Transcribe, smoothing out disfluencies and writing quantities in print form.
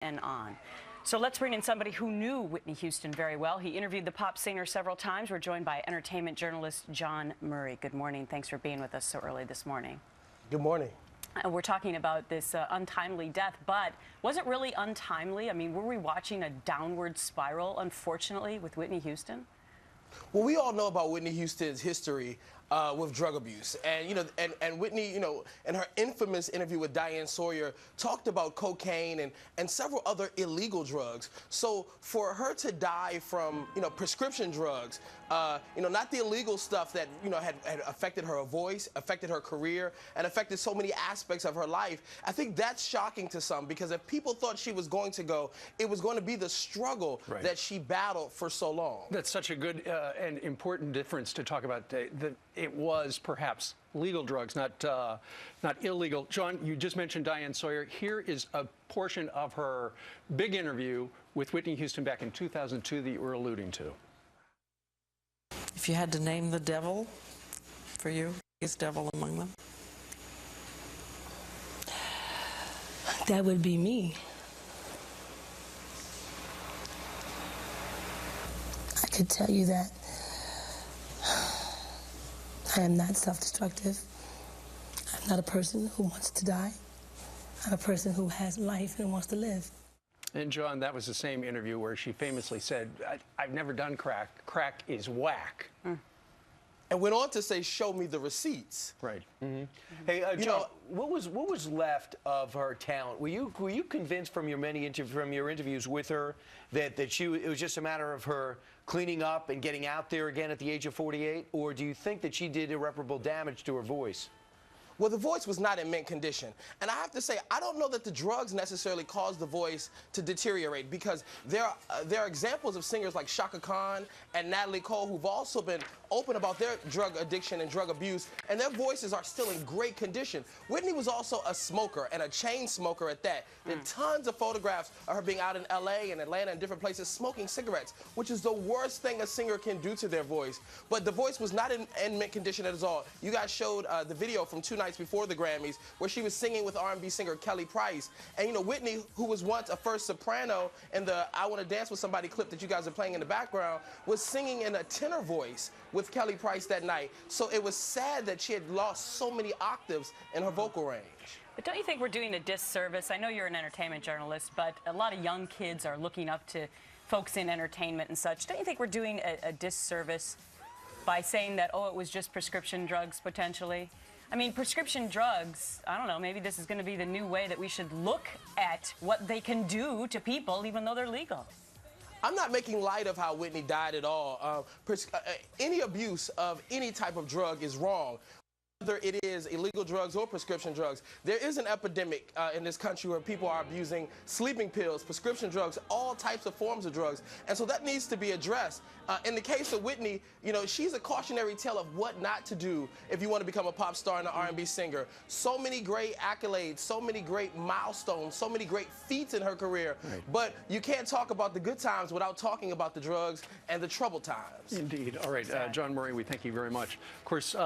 and on. So let's bring in somebody who knew Whitney Houston very well. He interviewed the pop singer several times. We're joined by entertainment journalist Jawn Murray. Good morning. Thanks for being with us so early this morning. Good morning. We're talking about this untimely death, but was it really untimely? I mean, were we watching a downward spiral, unfortunately, with Whitney Houston? Well, we all know about Whitney Houston's history with drug abuse, and Whitney, in her infamous interview with Diane Sawyer, talked about cocaine and several other illegal drugs. So for her to die from prescription drugs, not the illegal stuff that had affected her voice, affected her career, and affected so many aspects of her life, I think that's shocking to some, because if people thought she was going to go, it was going to be the struggle that she battled for so long. That's such a good and important difference to talk about. It was perhaps legal drugs, not illegal. Jawn, you just mentioned Diane Sawyer. Here is a portion of her big interview with Whitney Houston back in 2002 that you were alluding to. If you had to name the devil for you, is devil among them? That would be me. I could tell you that I am not self-destructive. I'm not a person who wants to die. I'm a person who has life and wants to live. And Jawn, that was the same interview where she famously said, I've never done crack. Crack is whack. And went on to say, show me the receipts. Right. Hey, Jawn, what was left of her talent? Were you convinced from your interviews with her that it was just a matter of her cleaning up and getting out there again at the age of 48, or do you think that she did irreparable damage to her voice? Well, the voice was not in mint condition. And I have to say, I don't know that the drugs necessarily caused the voice to deteriorate, because there are examples of singers like Chaka Khan and Natalie Cole who've also been open about their drug addiction and drug abuse, and their voices are still in great condition. Whitney was also a smoker, and a chain smoker at that. There are tons of photographs of her being out in LA and Atlanta and different places smoking cigarettes, which is the worst thing a singer can do to their voice. But the voice was not in mint condition at all. You guys showed the video from 2 nights before the Grammys where she was singing with R&B singer Kelly Price. And Whitney, who was once a first soprano in the I Want to Dance with Somebody clip that you guys are playing in the background, was singing in a tenor voice with Kelly Price that night. So it was sad that she had lost so many octaves in her vocal range. But don't you think we're doing a disservice? I know you're an entertainment journalist, but a lot of young kids are looking up to folks in entertainment and such. Don't you think we're doing a disservice by saying that, oh, it was just prescription drugs potentially? I mean, prescription drugs, I don't know, maybe this is going to be the new way that we should look at what they can do to people, even though they're legal. I'm not making light of how Whitney died at all. Any abuse of any type of drug is wrong. Whether it is illegal drugs or prescription drugs, there is an epidemic in this country where people are abusing sleeping pills, prescription drugs, all types of forms of drugs, and so that needs to be addressed. In the case of Whitney, she's a cautionary tale of what not to do if you want to become a pop star and an R&B singer. So many great accolades, so many great milestones, so many great feats in her career, but you can't talk about the good times without talking about the drugs and the troubled times. Indeed. All right, Jawn Murray, we thank you very much. Of course.